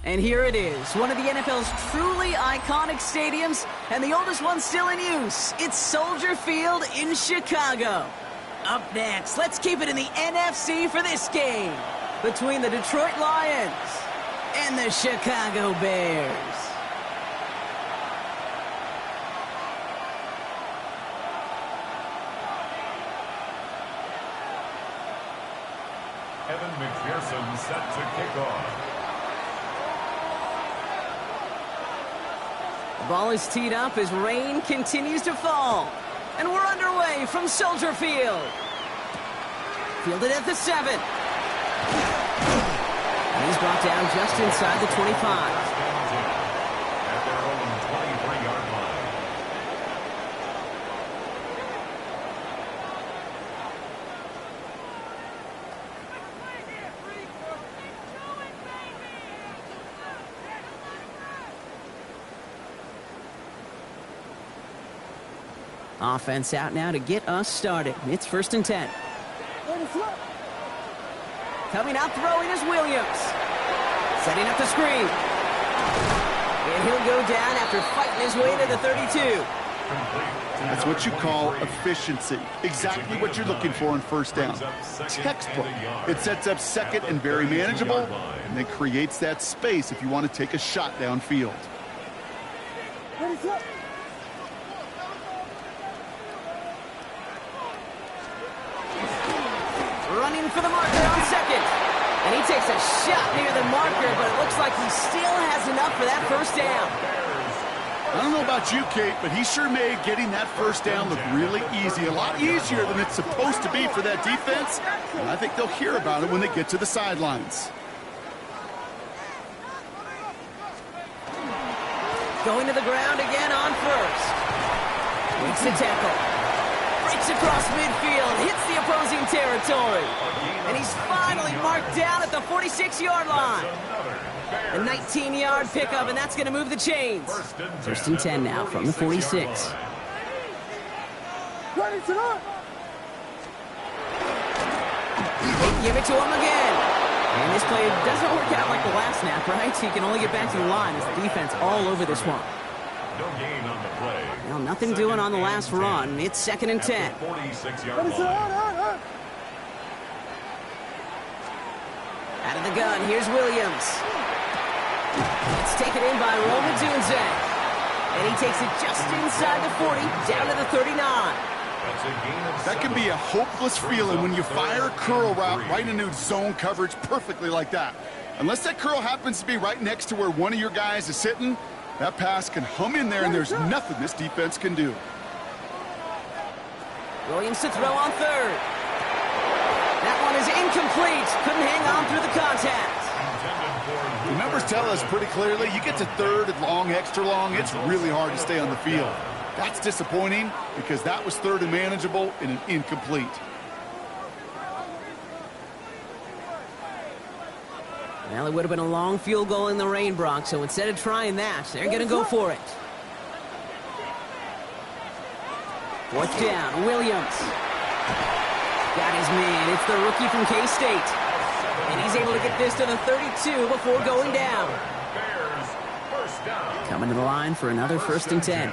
And here it is, one of the NFL's truly iconic stadiums, and the oldest one still in use. It's Soldier Field in Chicago. Up next, let's keep it in the NFC for this game between the Detroit Lions and the Chicago Bears. Evan McPherson set to kick off. The ball is teed up as rain continues to fall. And we're underway from Soldier Field. Fielded at the 7. And he's brought down just inside the 25. At their own 23-yard line. Offense out now to get us started. It's 1st and 10. Coming out throwing is Williams. Setting up the screen. And he'll go down after fighting his way to the 32. That's what you call efficiency. Exactly what you're looking for on 1st down. Textbook. It sets up 2nd and very manageable, and then creates that space if you want to take a shot downfield. Running for the marker on 2nd. And he takes a shot near the marker, but it looks like he still has enough for that 1st down. I don't know about you, Kate, but he sure made getting that 1st down look really easy. A lot easier than it's supposed to be for that defense. And I think they'll hear about it when they get to the sidelines. Going to the ground again on 1st. Makes the tackle. Breaks across midfield. Hits the opposing territory. And he's finally marked down at the 46-yard line. A 19-yard pickup, and that's going to move the chains. 1st and 10 now from the 46. They give it to him again. And this play doesn't work out like the last snap, right? He can only get back to the line as the defense all over this one. No gain on the play. Well, nothing doing on the last run. It's 2nd and 10. 46-yard line. Out of the gun, here's Williams. It's taken in by Roma Dunze. And he takes it just inside the 40, down to the 39. That can be a hopeless feeling when you fire a curl route right into zone coverage perfectly like that. Unless that curl happens to be right next to where one of your guys is sitting, that pass can hum in there and there's nothing this defense can do. Williams to throw on 3rd. That one is incomplete. Couldn't hang on through the contact. The numbers tell us pretty clearly, you get to 3rd and long, extra long, it's really hard to stay on the field. That's disappointing because that was 3rd and manageable and an incomplete. Well, it would have been a long field goal in the rain, Brock, so instead of trying that, they're going to go for it. 4th down, Williams. Got his man. It's the rookie from K-State. And he's able to get this to the 32 before going down. Coming to the line for another 1st and 10.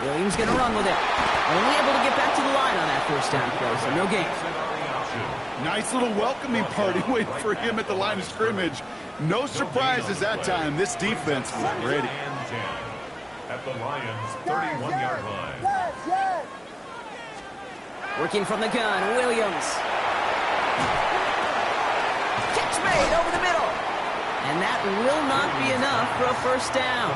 Williams going to run with it. Only able to get back to the line on that 1st down play, so no gain. Nice little welcoming party waiting for him at the line of scrimmage. No surprises that time. This defense was ready. At the Lions' 31-yard line. Working from the gun, Williams. Catch made over the middle. And that will not be enough for a 1st down.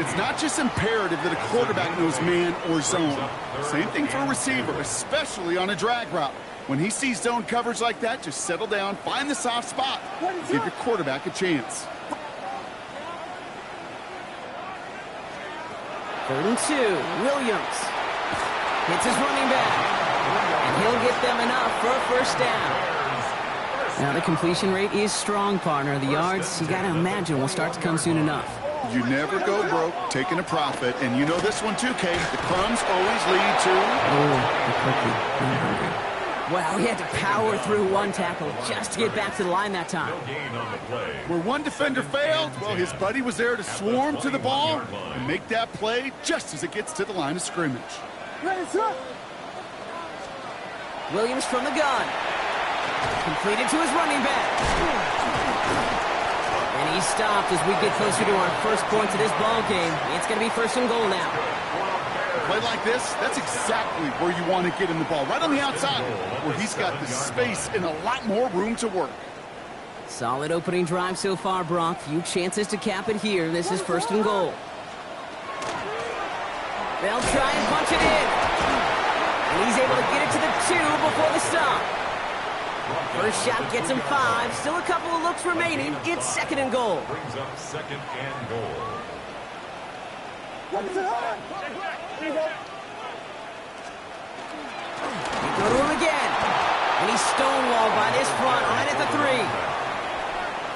It's not just imperative that a quarterback knows man or zone. Same thing for a receiver, especially on a drag route. When he sees zone coverage like that, just settle down, find the soft spot, give your quarterback a chance. 3rd and 2, Williams. Hits his running back. And he'll get them enough for a 1st down. Now the completion rate is strong, partner. The yards, you got to imagine, will start to come soon enough. You never go broke taking a profit. And you know this one too, Kate. The crumbs always lead to... Oh, the cookie. I'm hungry. Well, he had to power through one tackle just to get back to the line that time. No gain on the play. Where one defender failed, well, his buddy was there to swarm to the ball and make that play just as it gets to the line of scrimmage. Williams from the gun. Completed to his running back. And he's stopped as we get closer to our first points of this ball game. It's going to be first and goal now. A play like this, that's exactly where you want to get him the ball. Right on the outside, where he's got the space and a lot more room to work. Solid opening drive so far, Brock. Few chances to cap it here. This is first and goal. They'll try and punch it in. And he's able to get it to the 2 before the stop. First shot gets him 5. Still a couple of looks remaining. It's second and goal. Brings up second and goal. They go to him again. And he's stonewalled by this front right at the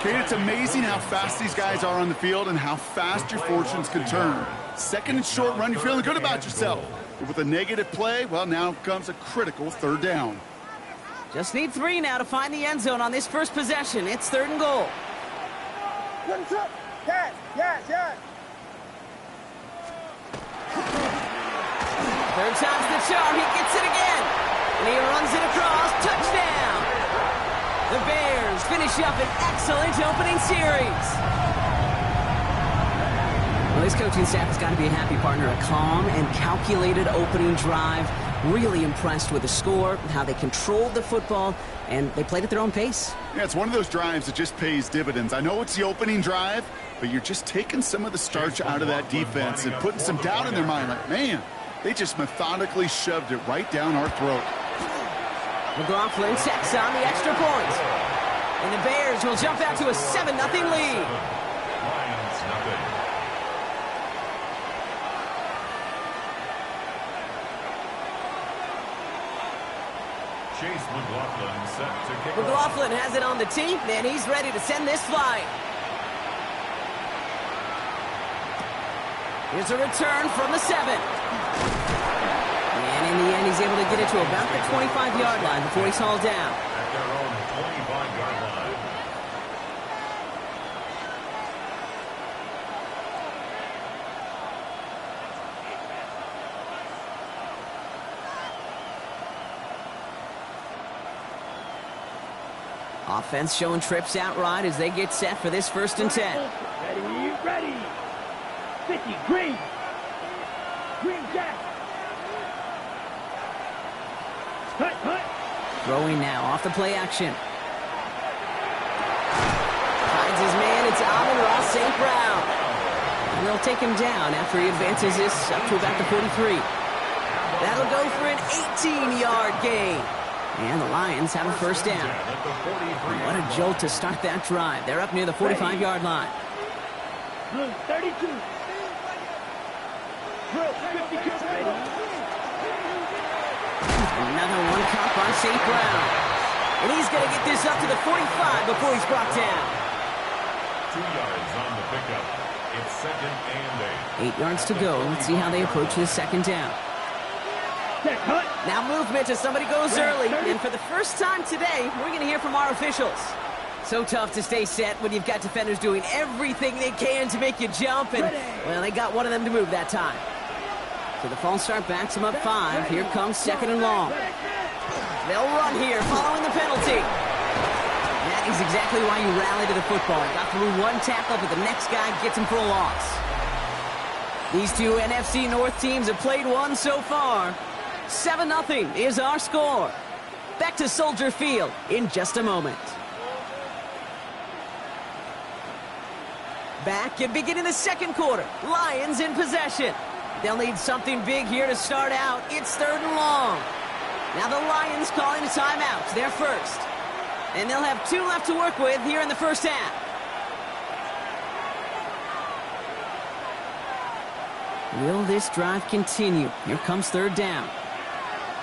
3. Kate, it's amazing how fast these guys are on the field and how fast your fortunes can turn. Second and short run, you're feeling good about yourself. But with a negative play, well, now comes a critical third down. Just need 3 now to find the end zone on this first possession. It's third and goal. Third time's the charm. He gets it again. And he runs it across. Touchdown. The Bears finish up an excellent opening series. Well, this coaching staff has got to be a happy partner. A calm and calculated opening drive. Really impressed with the score, how they controlled the football, and they played at their own pace. Yeah, it's one of those drives that just pays dividends. I know it's the opening drive, but you're just taking some of the starch out of that defense and putting some doubt in their mind. Like, man, they just methodically shoved it right down our throat. McLaughlin checks on the extra point. And the Bears will jump out to a 7-0 lead. Lions nothing. Chase McLaughlin set to kick McLaughlin has it on the tee, and he's ready to send this flying. Here's a return from the 7. And in the end, he's able to get it to about the 25-yard line before he's hauled down. at their own 25-yard line. Offense showing trips out right as they get set for this 1st and 10. Ready. 50, green. Green jack. Hut. Throwing now off the play action. Finds his man, it's Amon-Ra St. Brown. And they'll take him down after he advances this up to about the 43. That'll go for an 18-yard gain. And the Lions have a 1st down. What a jolt to start that drive. They're up near the 45-yard line. Blue 32. Blue 52. Ready. Another one caught by St. Brown. And he's going to get this up to the 45 before he's brought down. 2 yards on the pickup. It's 2nd and 8 yards to go. Let's see how they approach this 2nd down. Check, hut. Now movement as somebody goes early. And for the first time today, we're going to hear from our officials. So tough to stay set when you've got defenders doing everything they can to make you jump. And, well, they got one of them to move that time. So the false start backs them up 5. Here comes 2nd and long. They'll run here following the penalty. That is exactly why you rally to the football. Got through one tackle, but the next guy gets him for a loss. These two NFC North teams have played one so far. 7-0 is our score. Back to Soldier Field in just a moment. Back and beginning the 2nd quarter. Lions in possession. They'll need something big here to start out. It's 3rd and long. Now the Lions calling a timeout. They're first. And they'll have 2 left to work with here in the 1st half. Will this drive continue? Here comes 3rd down.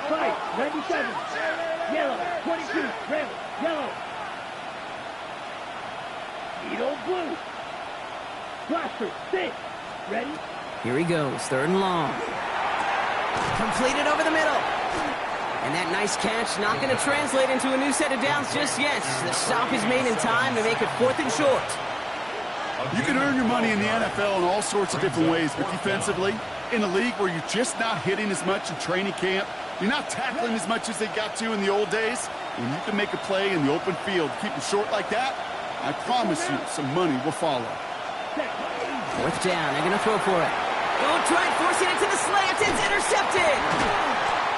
Fight. 97. Yellow. 22. Red. Yellow. Edo blue. Blaster, 6. Ready? Here he goes, 3rd and long. Completed over the middle. And that nice catch not going to translate into a new set of downs just yet. The stop is made in time to make it 4th and short. You can earn your money in the NFL in all sorts of different ways, but defensively, in a league where you're just not hitting as much in training camp, you're not tackling as much as they got to in the old days, when you can make a play in the open field, keep it short like that, I promise you some money will follow. 4th down, they're going to throw for it. Oh, tried forcing it to the slant, it's intercepted!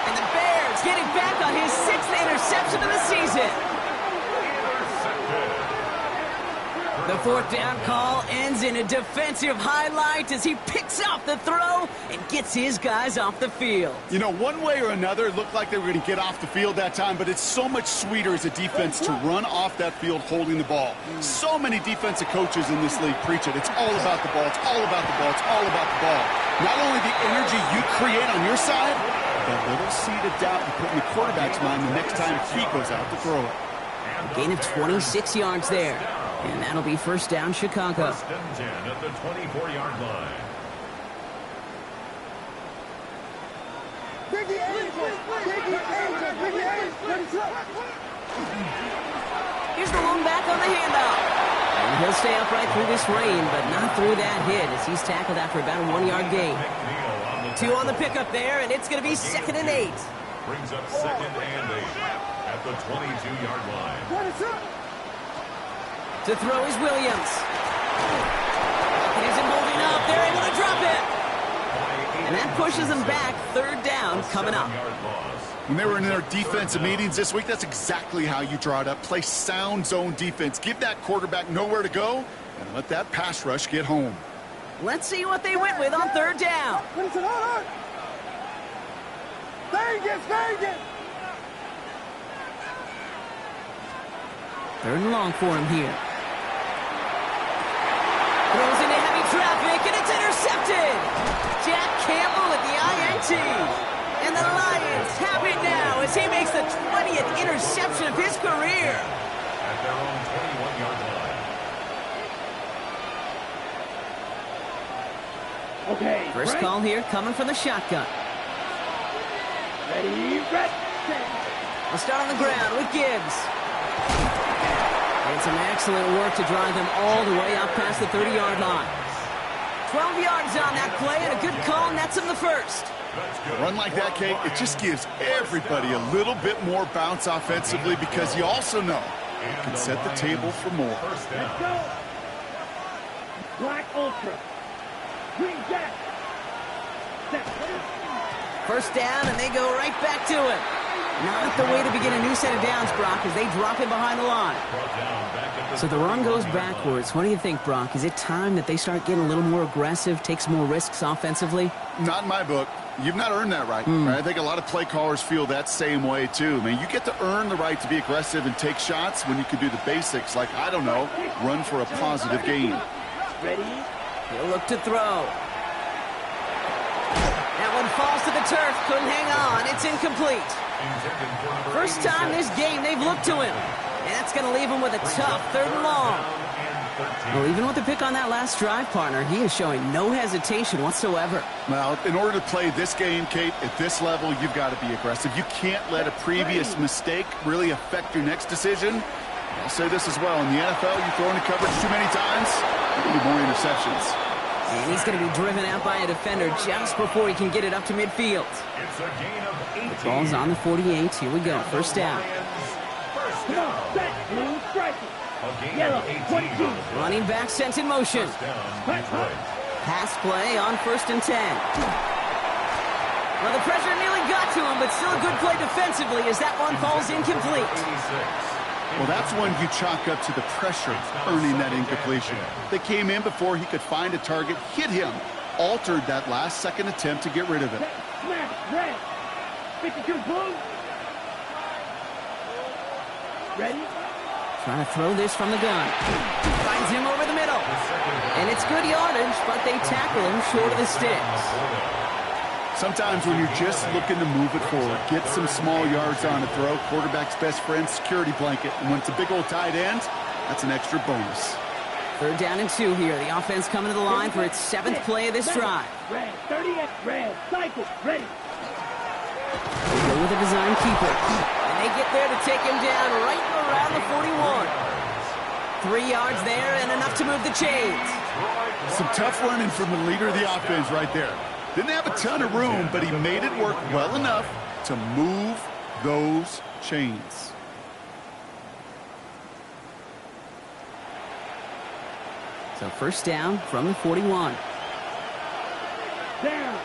And the Bears getting back on his 6th interception of the season. The 4th down call ends in a defensive highlight as he picks off the throw and gets his guys off the field. You know, one way or another, it looked like they were going to get off the field that time, but it's so much sweeter as a defense to run off that field holding the ball. So many defensive coaches in this league preach it. It's all about the ball. It's all about the ball. It's all about the ball. Not only the energy you create on your side, but a little seed of doubt you put in the quarterback's mind the next time he goes out to throw it. A gain of 26 yards there. And that'll be 1st down, Chicago. 1st and 10 at the 24-yard line. Here's the long back on the handoff. And he'll stay upright through this rain, but not through that hit as he's tackled after about a 1-yard gain. 2 on the pickup there, and it's going to be 2nd and 8. Brings up 2nd and 8 at the 22-yard line. To throw is Williams. He isn't holding up. They're able to drop it. And that pushes them back. 3rd down coming up. When they were in their defensive meetings this week, that's exactly how you draw it up. Play sound zone defense. Give that quarterback nowhere to go and let that pass rush get home. Let's see what they went with on 3rd down. Third and long for him here. Throws into heavy traffic, and it's intercepted. Jack Campbell with the INT. And the Lions have it now as he makes the 20th interception of his career. At their own 21-yard line. Okay. First call here coming from the shotgun. Ready, set. We'll start on the ground with Gibbs. And some excellent work to drive them all the way up past the 30-yard line. 12 yards on that play, and a good call nets him the first. A run like that, Kate, it just gives everybody a little bit more bounce offensively because you also know it can set the table for more. First Let's down. go. Black Ultra. Green Jack. Set. 1st down, and they go right back to it. Not the way to begin a new set of downs, Brock, as they drop him behind the line. Brought down back at the So the run goes 31-yard line. backwards. What do you think, Brock? Is it time that they start getting a little more aggressive, take some more risks offensively? Not in my book. You've not earned that right. I think a lot of play callers feel that same way, too. I mean, you get to earn the right to be aggressive and take shots when you can do the basics, like, I don't know, run for a positive gain. Ready. He'll look to throw. That one falls to the turf. Couldn't hang on. It's incomplete. Intended for number First time 86. this game they've looked to him. And that's going to leave him with a tough 3rd and long. Well, even with the pick on that last drive, partner, he is showing no hesitation whatsoever. Well, in order to play this game, Kate, at this level, you've got to be aggressive. You can't let a previous mistake really affect your next decision. I'll say this as well. In the NFL, you throw into coverage too many times, you need more interceptions. And he's going to be driven out by a defender just before he can get it up to midfield. It's a gain of 18. The ball's on the 48. Here we go. 1st down. First Come down. on, set. Blue striking. A gain Yellow, of 18. 22. Running back sent in motion. First down, Detroit. Pass play on 1st and 10. Well, the pressure nearly got to him, but still a good play defensively as that one falls incomplete. 86. Well, that's when you chalk up to the pressure earning that incompletion. They came in before he could find a target, hit him, altered that last-second attempt to get rid of it. Smash. Red. 52 blue. Ready. Trying to throw this from the gun. Finds him over the middle. And it's good yardage, but they tackle him short of the sticks. Sometimes when you're just looking to move it forward, get some small yards on a throw, quarterback's best friend, security blanket. And when it's a big old tight end, that's an extra bonus. 3rd down and 2 here. The offense coming to the line for its 7th play of this drive. Red, 30X, red, cycle, ready. They go with a design keeper. And they get there to take him down right around the 41. 3 yards there and enough to move the chains. Some tough running from the leader of the offense right there. Didn't have a ton of room, but he made it work well enough to move those chains. So 1st down from the 41. Down.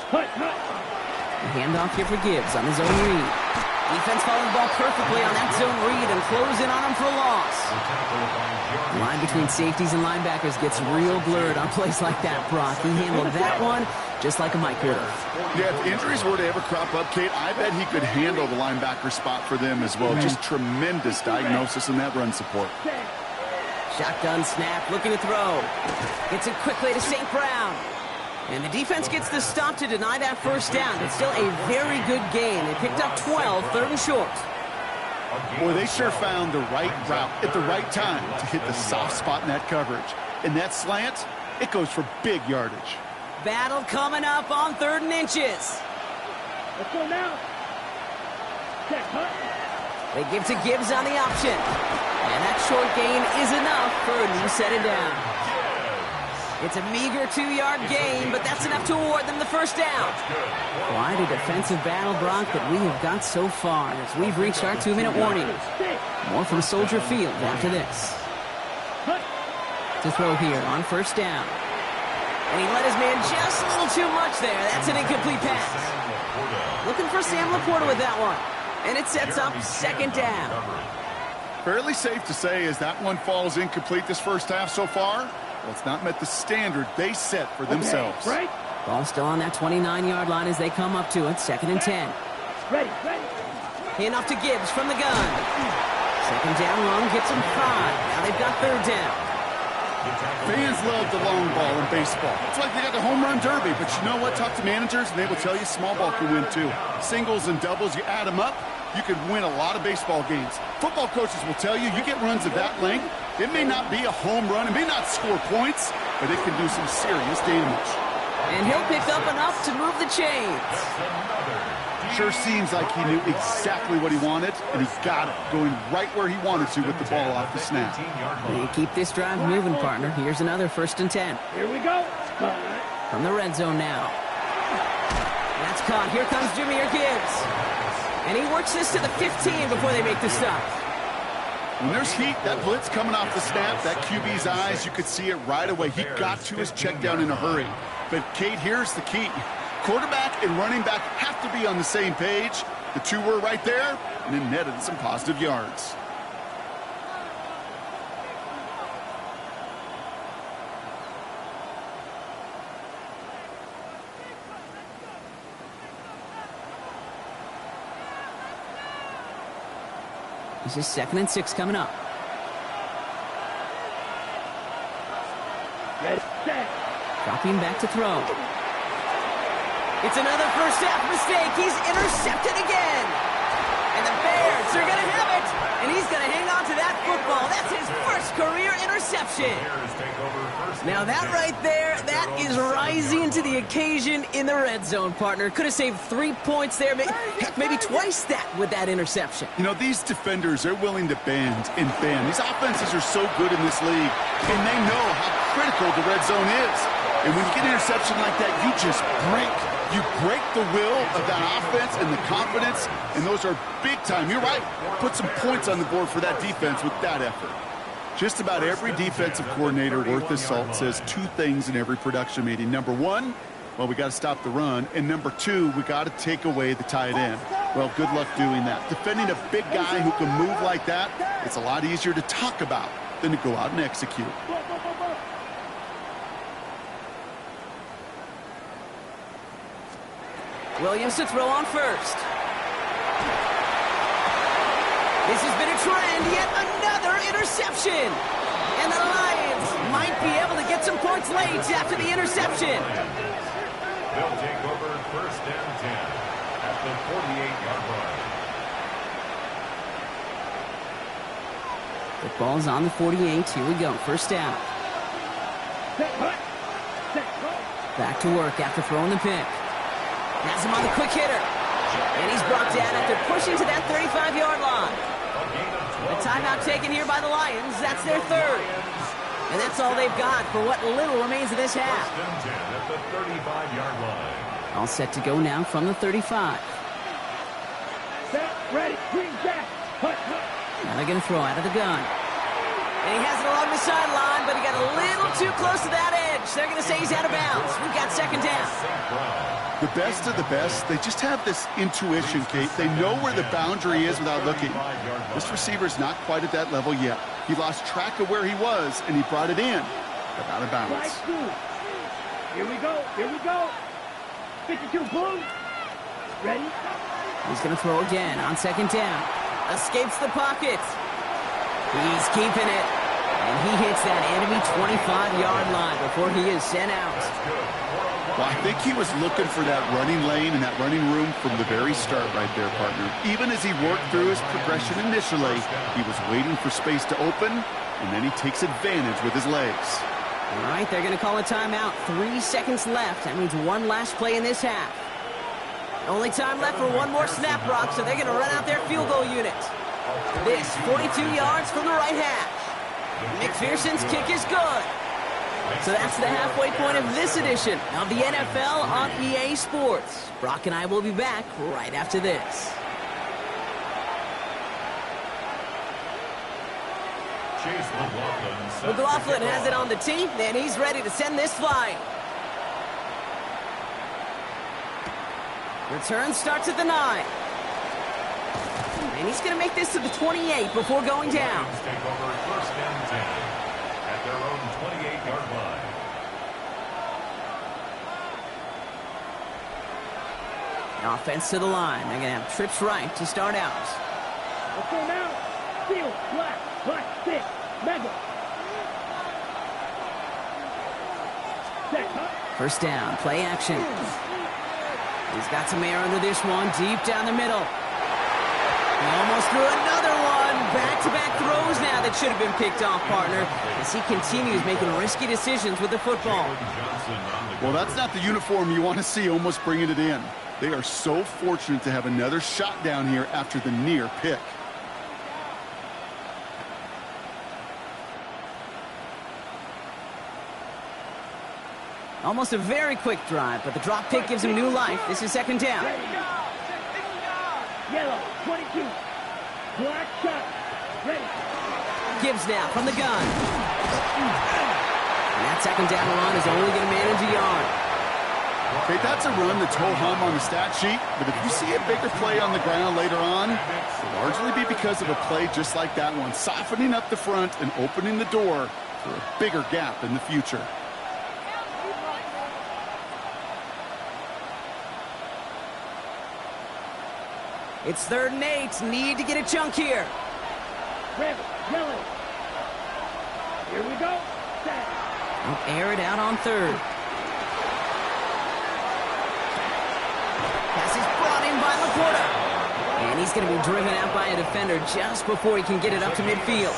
Hut. The handoff here for Gibbs on his own read. Defense following the ball perfectly on that zone read and close in on him for a loss. The line between safeties and linebackers gets real blurred on plays like that, Brock. He handled that one just like a Mike would have. Yeah, if injuries were to ever crop up, Kate, I bet he could handle the linebacker spot for them as well. Just tremendous diagnosis in that run support. Shotgun snap, looking to throw. Gets it quickly to St. Brown. And the defense gets the stop to deny that 1st down. But still a very good gain. They picked up 12, 3rd and short. Boy, they sure found the right route at the right time to hit the soft spot in that coverage. And that slant, it goes for big yardage. Battle coming up on 3rd and inches. Let's go now. Check, hut. They give to Gibbs on the option. And that short gain is enough for a new set it down. It's a meager 2-yard gain, but that's enough to award them the 1st down. Quite a defensive battle, Brock, that we have got so far as we've reached our 2-minute warning. More from Soldier Field after this. To throw here on 1st down. And he let his man just a little too much there. That's an incomplete pass. Looking for Sam Laporta with that one. And it sets up 2nd down. Fairly safe to say as that one falls incomplete this 1st half so far. Well, it's not met the standard they set for themselves. Right. Ball still on that 29-yard line as they come up to it. 2nd and 10. Ready. Hand off to Gibbs from the gun. 2nd down long gets him 5. Now they've got 3rd down. Fans love the long ball in baseball. It's like they got the home run derby, but you know what? Talk to managers, and they will tell you small ball can win too. Singles and doubles, you add them up, you can win a lot of baseball games. Football coaches will tell you, you get runs of that length, it may not be a home run, it may not score points, but it can do some serious damage. And he'll pick up enough to move the chains. Sure seems like he knew exactly what he wanted, and he got it, going right where he wanted to with the ball off the snap. They keep this drive moving, partner. Here's another 1st and 10. Here we go. From the red zone now. That's caught. Here comes Jahmyr Gibbs. And he works this to the 15 before they make the stop. When there's heat, that blitz coming off the snap, that QB's eyes, you could see it right away. He got to his check down in a hurry. But, Kate, here's the key. Quarterback and running back have to be on the same page. The two were right there, and it netted some positive yards. This is 2nd and 6 coming up. Ready, set. Dropping back to throw. It's another 1st half mistake. He's intercepted again. And the Bears are going to have it. And he's going to hang on to that football. That's his 1st career interception. Now that right there, that is rising to the occasion in the red zone, partner. Could have saved 3 points there. Heck, maybe twice that with that interception. You know, these defenders, they're willing to bend and bend. These offenses are so good in this league, and they know how critical the red zone is. And when you get an interception like that, you just break. You break the will of that offense and the confidence, and those are big time. You're right. Put some points on the board for that defense with that effort. Just about every defensive coordinator worth his salt says 2 things in every production meeting. Number 1, well, we got to stop the run. And number 2, we got to take away the tight end. Well, good luck doing that. Defending a big guy who can move like that, it's a lot easier to talk about than to go out and execute. Williams to throw on 1st. This has been a trend, yet another interception. And the Lions might be able to get some points late after the interception. They'll take over 1st and 10 at the 48-yard line. Football's on the 48. Here we go. First down. Set, hut. Set, hut. Back to work after throwing the pick. Has him on the quick hitter. And he's brought down after pushing to that 35-yard line. The timeout taken here by the Lions. That's their third. And that's all they've got for what little remains of this half. First and 10 at the 35-yard line. All set to go now from the 35. Set, ready, green jack. Hut, hut. Now they're going to throw out of the gun. And he has it along the sideline, but he got a little too close to that edge. They're going to say he's out of bounds. We've got second down. The best of the best, they just have this intuition, Kate. They know where the boundary is without looking. This receiver's not quite at that level yet. He lost track of where he was, and he brought it in, but out of bounds. Strike two. Here we go, here we go. 52 blue. Ready? He's going to throw again on second down. Escapes the pocket. He's keeping it. And he hits that enemy 25-yard line before he is sent out. Well, I think he was looking for that running lane and that running room from the very start right there, partner. Even as he worked through his progression initially, he was waiting for space to open, and then he takes advantage with his legs. All right, they're going to call a timeout. 3 seconds left. That means one last play in this half. Only time left for one more snap, Brock, so they're going to run out their field goal unit. This, 42 yards from the right hash. McPherson's kick is good. So that's the halfway point of this edition of the NFL on EA Sports. Brock and I will be back right after this. McLaughlin has it on the tee, and he's ready to send this flying. Return starts at the 9. And he's going to make this to the 28 before going down. Take over first and 10 at their own 28-yard line. Offense to the line. They're going to have trips right to start out. Let's go now. Field, black, stick, mega. Set, hut. First down, play action. He's got some air under this one, deep down the middle. He almost threw another one. Back-to-back throws now that should have been picked off, partner, as he continues making risky decisions with the football. Well, that's not the uniform you want to see almost bringing it in. They are so fortunate to have another shot down here after the near pick. Almost a very quick drive, but the drop pick gives him new life. This is second down. Yellow, 22. Black shot. Ready. Gibbs now from the gun. And that second down run is only going to manage a yard. Okay, that's a run that's ho-hum on the stat sheet, but if you see a bigger play on the ground later on, it'll largely be because of a play just like that one, softening up the front and opening the door for a bigger gap in the future. It's 3rd and 8. Need to get a chunk here. Red, yellow. Here we go. Set. They'll air it out on 3rd. Pass is brought in by LaPorta. And he's going to be driven out by a defender just before he can get it up to midfield.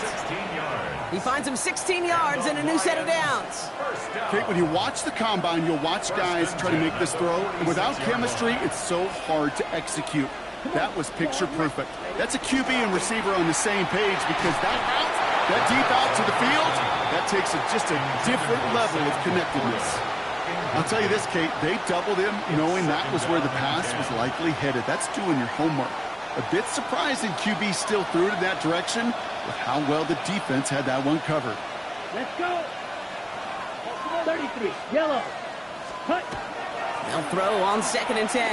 He finds him 16 yards and a new set of downs. Okay, when you watch the combine, you'll watch guys try to make this throw. And without chemistry, it's so hard to execute. That was picture perfect. That's a QB and receiver on the same page because that route, that deep out to the field, that takes just a different level of connectedness. I'll tell you this, Kate, they doubled him knowing that was where the pass was likely headed. That's doing your homework. A bit surprising QB still threw it in that direction with how well the defense had that one covered. Let's go. 33, yellow. Cut. They'll throw on 2nd and 10.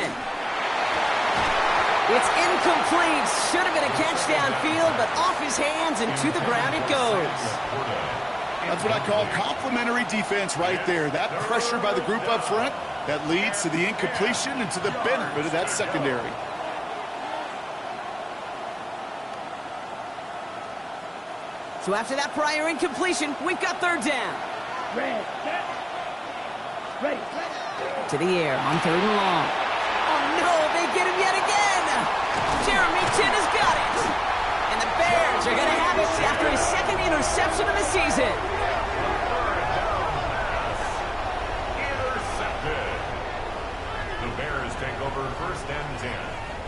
It's incomplete. Should have been a catch downfield, but off his hands and to the ground it goes. That's what I call complimentary defense right there. That pressure by the group up front, that leads to the incompletion and to the benefit of that secondary. So after that prior incompletion, we've got 3rd down. Red, set. Ready. To the air on 3rd and long. Oh no, they get him yet again. Jeremy Chin has got it. And the Bears are going to have it after his second season. Intercepted. The Bears take over 1st and 10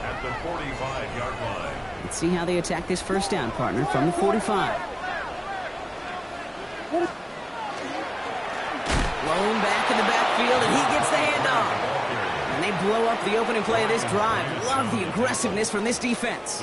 at the 45-yard line. Let's see how they attack this first down, partner, from the 45. Blown back in the backfield, and he gets the handoff. And they blow up the opening play of this drive. Love the aggressiveness from this defense.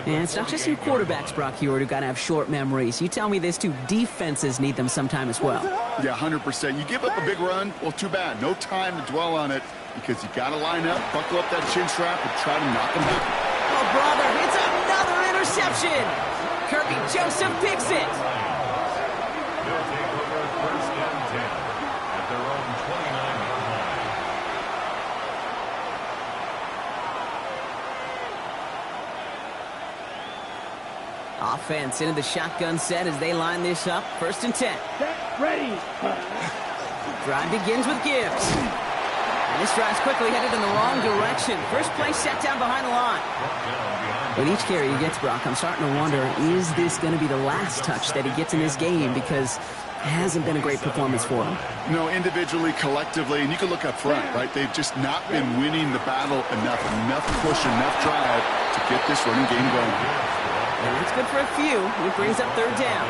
And it's not just your quarterbacks, Brock Heward, who got to have short memories. You tell me this too, defenses need them sometime as well. Yeah, 100%. You give up a big run, well, too bad. No time to dwell on it because you got to line up, buckle up that chin strap, and try to knock them out. Oh, brother, it's another interception. Kirby Joseph picks it. They'll take over 1st and 10 at their own 29-yard line. Offense into the shotgun set as they line this up. 1st and 10. Set, ready. Drive begins with Gibbs. And this drive's quickly headed in the wrong direction. First play set down behind the line. With each carry he gets, Brock, I'm starting to wonder, is this going to be the last touch that he gets in this game? Because it hasn't been a great performance for him. No, individually, collectively, and you can look up front, right? They've just not been winning the battle enough push, enough drive to get this running game going. And that's good for a few. It brings up 3rd down.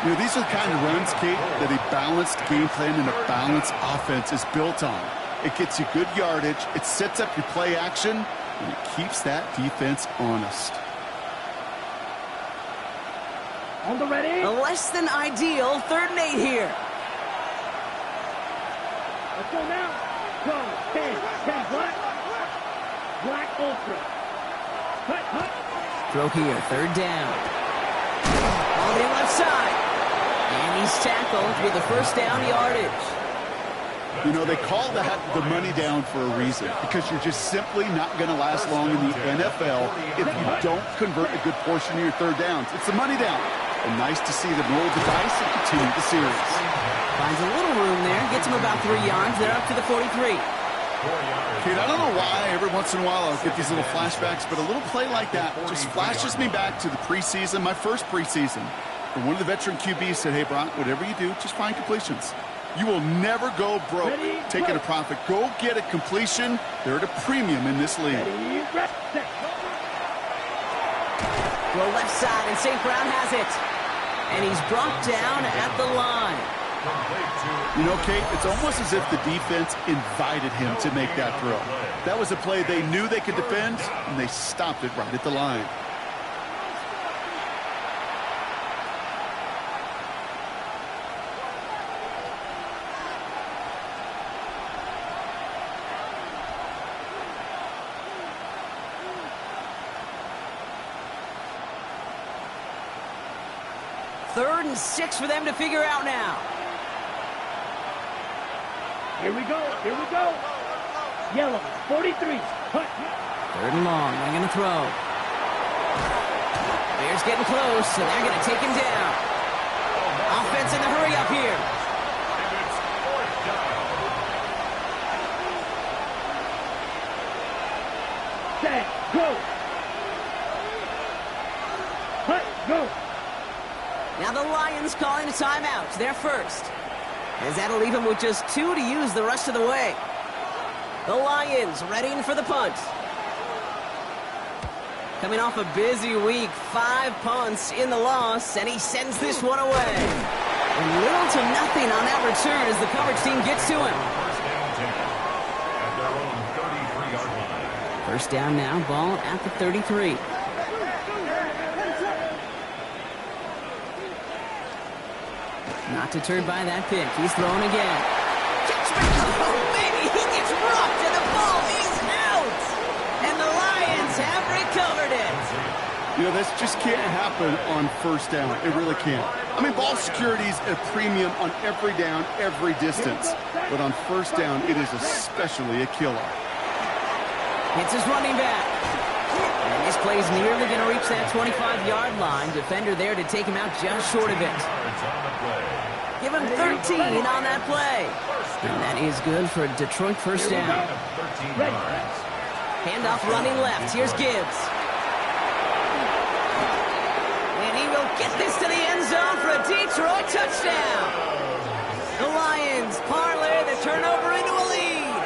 You know, these are the kind of runs, Kate, that a balanced game plan and a balanced offense is built on. It gets you good yardage, it sets up your play action, and it keeps that defense honest. On the ready. A less than ideal 3rd and 8 here. Let's go now. Go. 10 black. Black ultra. Hut. Throw here, 3rd down. On the left side. And he's tackled with the 1st down yardage. You know, they call that the money down for a reason, because you're just simply not going to last long in the NFL if you don't convert a good portion of your 3rd downs. It's the money down. And nice to see them roll the dice and continue the series. Finds a little room there, gets him about 3 yards. They're up to the 43. Kate, I don't know why every once in a while I'll get these little flashbacks, but a little play like that just flashes me back to the preseason, my first preseason. And one of the veteran QBs said, hey, Brock, whatever you do, just find completions. You will never go broke taking a profit. Go get a completion. They're at a premium in this league. Go left side, and St. Brown has it. And he's brought down at the line. You know, Kate, it's almost as if the defense invited him to make that throw. That was a play they knew they could defend, and they stopped it right at the line. Third and 6 for them to figure out now. Here we go. Yellow, 43. Hut. 3rd and long. They're going to throw. Bears getting close, so they're going to take him down. Offense in the hurry up here. Set, go. Hut, go. Now the Lions calling a timeout. They're first. As that'll leave them with just 2 to use the rest of the way. The Lions readying for the punt. Coming off a busy week, 5 punts in the loss, and he sends this one away. And little to nothing on that return as the coverage team gets to him. First down now, ball at the 33. Not deterred by that pick. He's throwing again. Oh, baby, he gets rocked and the ball is out. And the Lions have recovered it. You know, this just can't happen on 1st down. It really can't. I mean, ball security's a premium on every down, every distance. But on 1st down, it is especially a killer. It's his running back. And this play's nearly going to reach that 25-yard line. Defender there to take him out just short of it. Give him 13 on that play. And that is good for a Detroit 1st down. Handoff running left. Here's Gibbs. And he will get this to the end zone for a Detroit touchdown. The Lions parlay the turnover into a lead.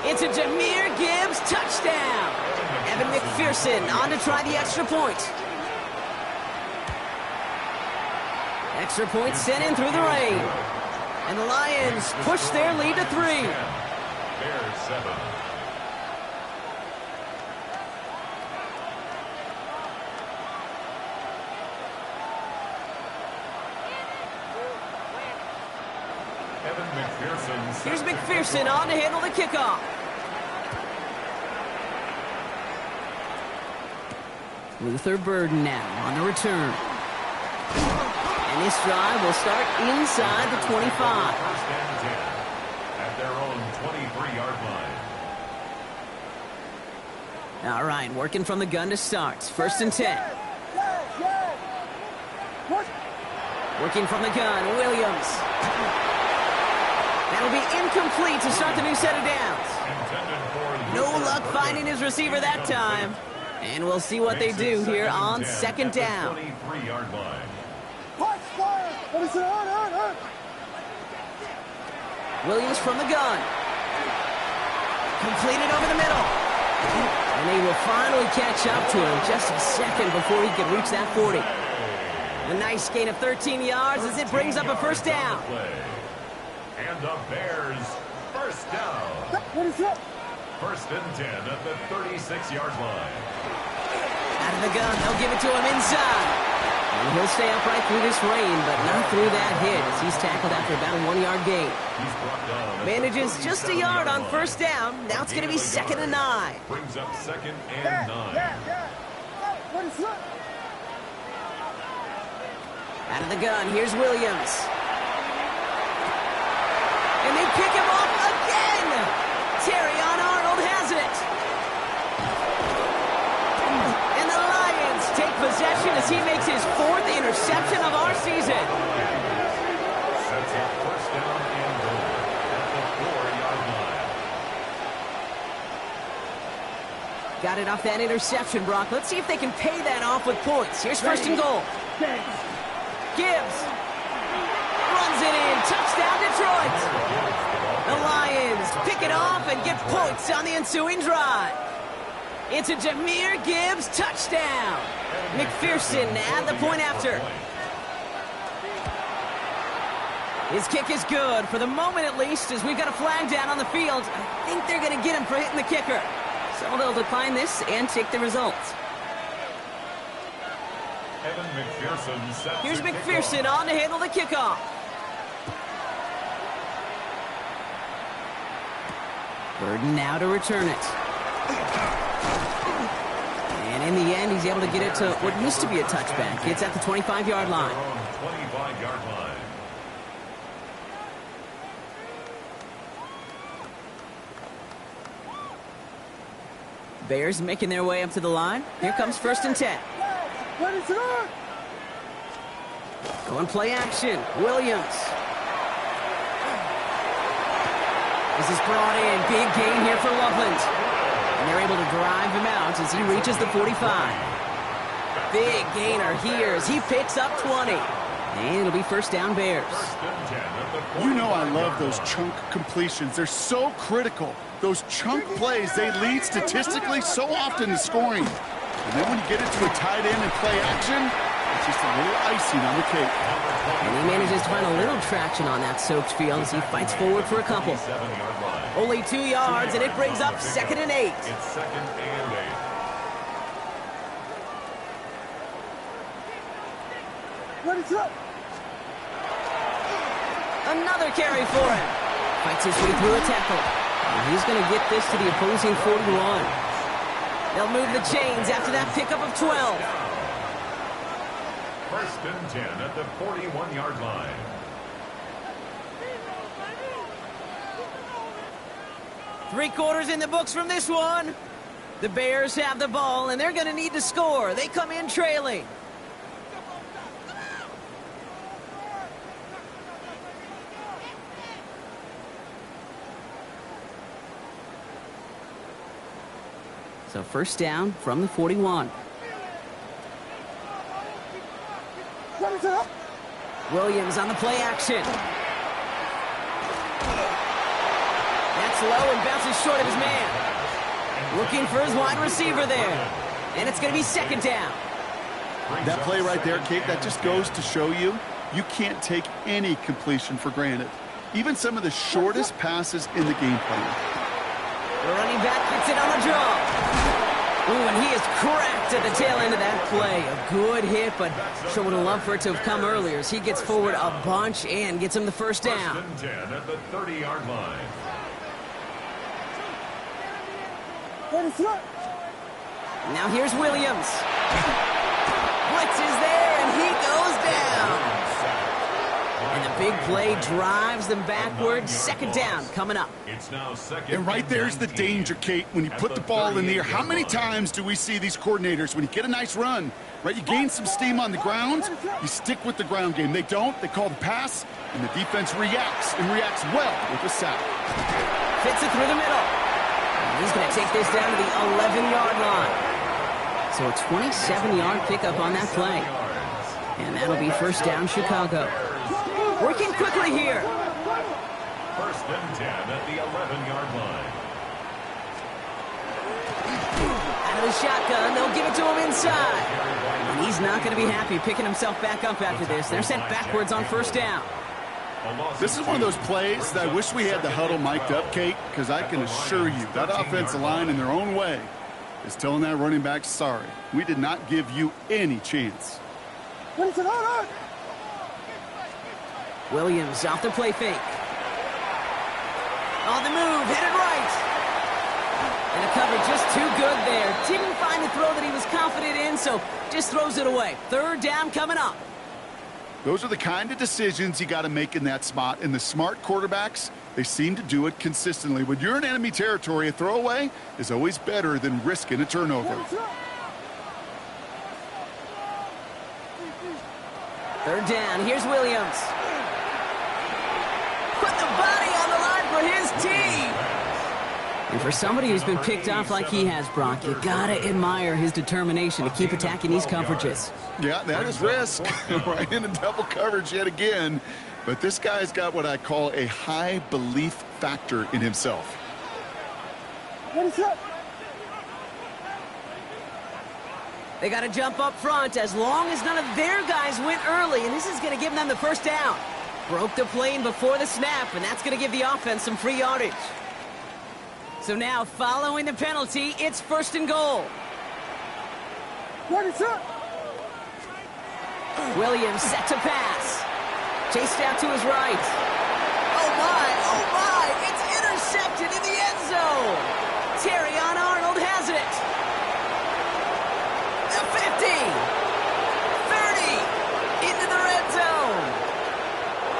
It's a Jahmyr Gibbs touchdown. Evan McPherson on to try the extra point. Extra point sent in through the rain. And the Lions push their lead to 3. Bears 7. Evan McPherson. Here's McPherson on to handle the kickoff. Luther Burden now on the return. And this drive will start inside the 25. First and 10 at their own 23-yard line. All right, working from the gun to start. First and 10. Working from the gun, Williams. That'll be incomplete to start the new set of downs. No luck finding his receiver that time. And we'll see what they do here on second down. 23-yard line. Williams from the gun. Completed over the middle. And they will finally catch up to him just a second before he can reach that 40. A nice gain of 13 yards as it brings up a first down. And the Bears first down. First and 10 at the 36-yard line. Out of the gun, they'll give it to him inside. And he'll stay upright through this rain, but not through that hit as he's tackled after about a 1-yard gain. Manages just a yard on first down. Now it's going to be second and 9. Brings up second and 9. Out of the gun, here's Williams. And they pick him off again. Terrion Arnold has it. And the Lions take possession as he makes his 4th interception of our season. Sets up first down and goal at the 4-yard line. Got it off that interception, Brock. Let's see if they can pay that off with points. Here's first and goal. Gibbs runs it in. Touchdown, Detroit. The Lions pick it off and get points on the ensuing drive. It's a Jahmyr Gibbs touchdown. McPherson at the point after. His kick is good, for the moment at least, as we've got a flag down on the field. I think they're going to get him for hitting the kicker. So they'll decline this and take the results. Evan McPherson sets Here's the McPherson kickoff. on to handle the kickoff. Burden now to return it. And in the end, he's able to get it to what used to be a touchback. It's at the 25-yard line. 25-yard line. Bears making their way up to the line. Here comes first and 10. Going play action. Williams. This is brought in. Big gain here for Loveland. And they're able to drive him out as he reaches the 45. Big gainer here as he picks up 20. And it'll be first down Bears. You know I love those chunk completions. They're so critical. Those chunk plays, they lead statistically so often to scoring. And then when you get into a tight end and play action, it's just a little icing on the cake. And he manages to find a little traction on that soaked field as he fights forward for a couple. Only 2 yards, and it brings up second and 8. It's second and 8. Another carry for him. Fights his way through a tackle. And he's going to get this to the opposing 41. They'll move the chains after that pickup of 12. First and 10 at the 41-yard line. Three-quarters in the books from this one. The Bears have the ball, and they're going to need to score. They come in trailing. So first down from the 41. Williams on the play action. That's low and bounces short of his man. Looking for his wide receiver there. And it's going to be second down. That play right there, Kate, that just goes to show you, you can't take any completion for granted. Even some of the shortest passes in the game plan. The running back gets it on the draw. Ooh, and he is cracked at the tail end of that play. A good hit, but sure would have loved for it to have come earlier as he gets forward a bunch and gets him the first down. First and 10 at the 30-yard line. Now here's Williams. Blitz is there, and he goes down. And the big play drives them backwards. Second down coming up. It's now second. And right there's the danger, Kate, when you put the ball in the air. How many times do we see these coordinators, when you get a nice run, right, you gain some steam on the ground, you stick with the ground game. They don't. They call the pass, and the defense reacts, and reacts well with a sack. Fits it through the middle. And he's going to take this down to the 11-yard line. So a 27-yard pickup on that play. And that'll be first down, Chicago. Working quickly here. First and 10 at the 11-yard line. Out of the shotgun, they'll give it to him inside. And he's not going to be happy picking himself back up after this. They're sent backwards on first down. This is one of those plays that I wish we had the huddle mic'd up, Kate, because I can assure you that offensive line in their own way is telling that running back, sorry, we did not give you any chance. Williams off the play fake. On the move, headed right. And the cover just too good there. Didn't find the throw that he was confident in, so just throws it away. Third down coming up. Those are the kind of decisions you got to make in that spot. And the smart quarterbacks, they seem to do it consistently. When you're in enemy territory, a throwaway is always better than risking a turnover. Third down, here's Williams. Put the body on the line for his team. And for somebody who's been picked off like he has, Brock, you gotta admire his determination to keep attacking these coverages. Yeah, that is risk. Right into double coverage yet again. But this guy's got what I call a high belief factor in himself. What is up? They got to jump up front as long as none of their guys went early, and this is going to give them the first down. Broke the plane before the snap, and that's going to give the offense some free yardage. So now, following the penalty, it's first and goal. What is up? Williams set to pass. Chased out to his right. Oh my, it's intercepted in the end zone. Terrion Arnold has it. The 50, 30, into the red zone.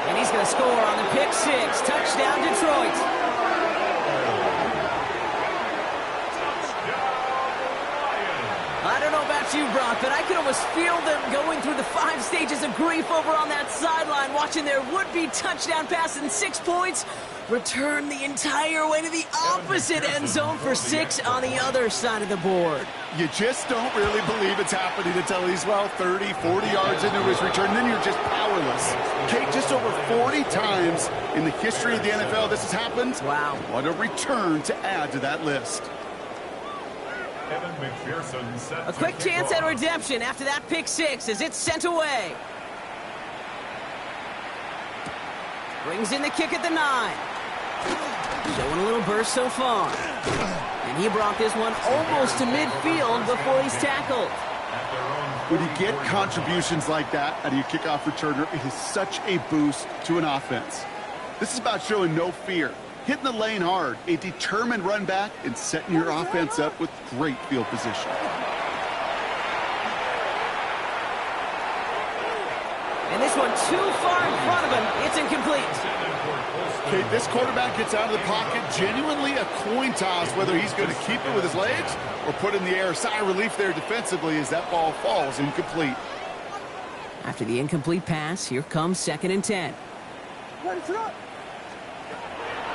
And he's going to score on the pick six. Touchdown, Detroit. I don't know about you, Brock, but I could almost feel them going through the 5 stages of grief over on that sideline, watching their would-be touchdown pass in 6 points return the entire way to the opposite end zone for 6 on the other side of the board. You just don't really believe it's happening until he's, well, 30, 40 yards into his return. Then you're just powerless. Kate, just over 40 times in the history of the NFL this has happened. Wow. What a return to add to that list. A quick chance at redemption after that pick six as it's sent away. Brings in the kick at the 9. Showing a little burst so far. And he brought this one almost to midfield before he's tackled. When you get contributions like that out of your kickoff returner, it is such a boost to an offense. This is about showing no fear, hitting the lane hard, a determined run back, and setting your offense up with great field position. And this one too far in front of him. It's incomplete. Okay, this quarterback gets out of the pocket, genuinely a coin toss whether he's going to keep it with his legs or put it in the air. Sigh of relief there defensively as that ball falls incomplete. After the incomplete pass, here comes 2nd and 10.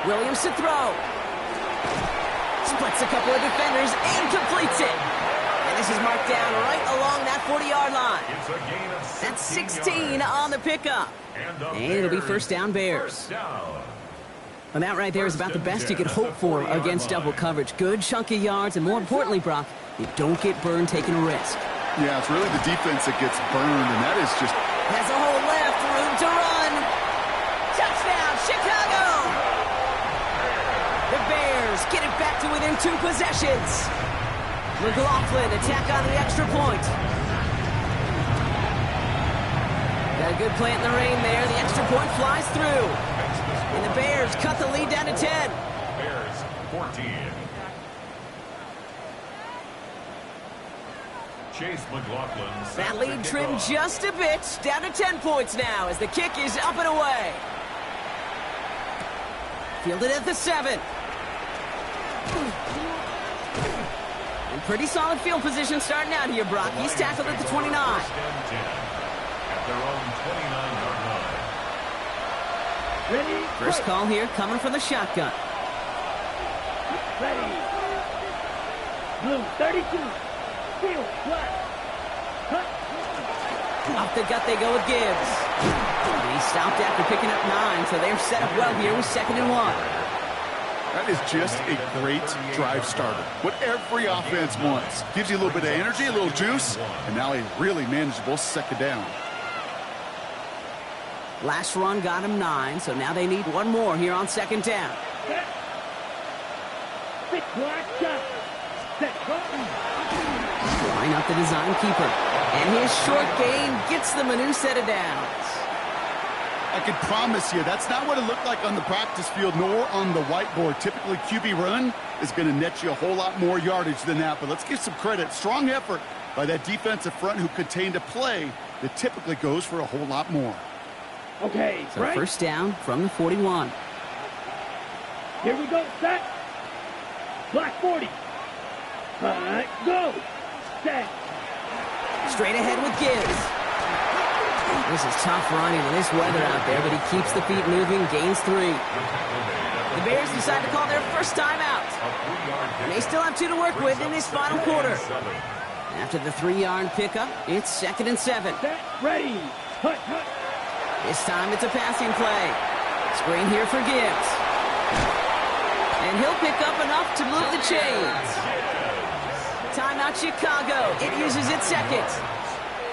Williams to throw. Splits a couple of defenders and completes it. And This is marked down right along that 40-yard line. It's a gain of 16 That's 16 yards. on the pickup. And It'll be first down Bears. First down. And that right there is about the best you could hope for against double coverage. Good chunk of yards, and more importantly, Brock, you don't get burned taking a risk. Yeah, it's really the defense that gets burned, and that is just... Has a hole left, room to run. Touchdown, Chicago! The Bears get it back to within 2 possessions. McLaughlin attack on the extra point. Got a good plant in the rain there. The extra point flies through. And the Bears cut the lead down to 10. Bears 14. Chase McLaughlin. That lead trimmed just a bit. Down to 10 points now as the kick is up and away. Fielded at the 7. And pretty solid field position starting out here, Brock. He's tackled at the 29. First and 10 at their own 29-yard line. Ready? First call here coming from the shotgun. Ready. Blue 32. Field flat. Off the gut they go with Gibbs. And he stopped after picking up 9, so they're set up well here with 2nd and 1. That is just a great drive starter. What every offense wants. Gives you a little bit of energy, a little juice, and now a really manageable 2nd down. Last run got him 9, so now they need one more here on 2nd down. Big black shot. Set button. Line up the design keeper. And his short gain gets them a new set of downs. I can promise you, that's not what it looked like on the practice field nor on the whiteboard. Typically, QB run is going to net you a whole lot more yardage than that. But let's give some credit. Strong effort by that defensive front who contained a play that typically goes for a whole lot more. Okay, So right. first down from the 41. Here we go, set. Black 40. Go. Set. Straight ahead with Gibbs. This is tough running in this weather out there, but he keeps the feet moving, gains 3. The Bears decide to call their first timeout. And they still have 2 to work with in this final quarter. After the 3-yard pickup, it's 2nd and 7. Set. Ready. Hut, hut. This time it's a passing play. Screen here for Gibbs. And he'll pick up enough to move the chains. Timeout Chicago. It uses its 2nd.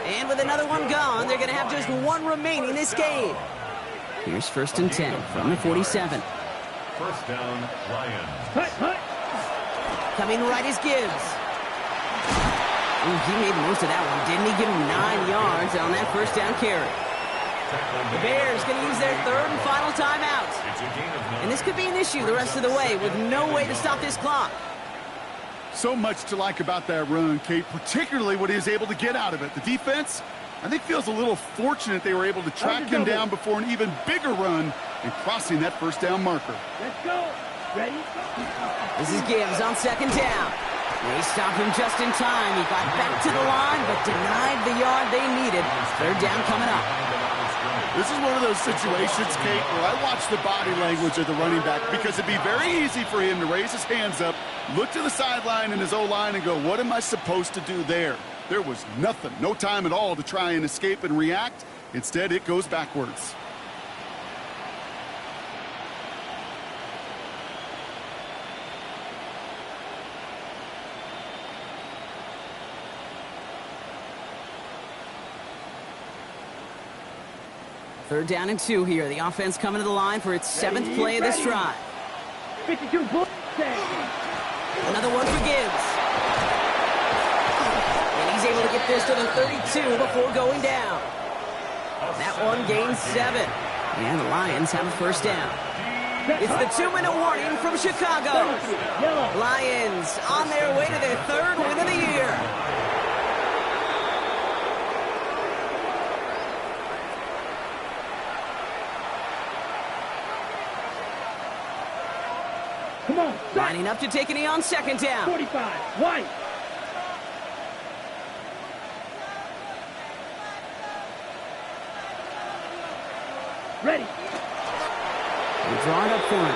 And with another one gone, they're going to have just 1 remaining this game. Here's 1st and 10 from the 47. First down, Lions. Hut, hut. Coming right is Gibbs. Ooh, he made the most of that one, didn't he? Give him 9 yards on that first down carry. The Bears going to use their 3rd and final timeout. It's a gain of 9. And this could be an issue the rest of the way with no way to stop this clock. So much to like about that run, Kate, particularly what he was able to get out of it. The defense, I think, feels a little fortunate they were able to track him down before an even bigger run and crossing that first down marker. Let's go. Ready? This is Gibbs on 2nd down. They stopped him just in time. He got back to the line, but denied the yard they needed. 3rd down coming up. This is one of those situations, Kate, where I watch the body language of the running back because it'd be very easy for him to raise his hands up, look to the sideline in his O-line and go, what am I supposed to do there? There was nothing, no time at all to try and escape and react. Instead, it goes backwards. Third down and 2 here. The offense coming to the line for its 7th play of this drive. 52 bull. Another one for Gibbs. And he's able to get this to the 32 before going down. That one gains 7. And the Lions have a first down. It's the 2-minute warning from Chicago. Lions on their way to their 3rd win of the year. Come on. Lining up to take a knee on 2nd down. 45. White. Ready. And draw it up for him.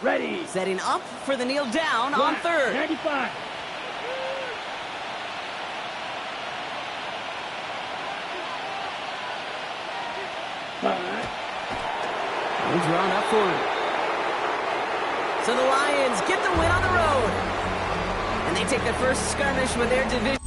Ready. Setting up for the kneel down on third. 95. He's drawn up for it. So the Lions get the win on the road. And they take their first skirmish with their division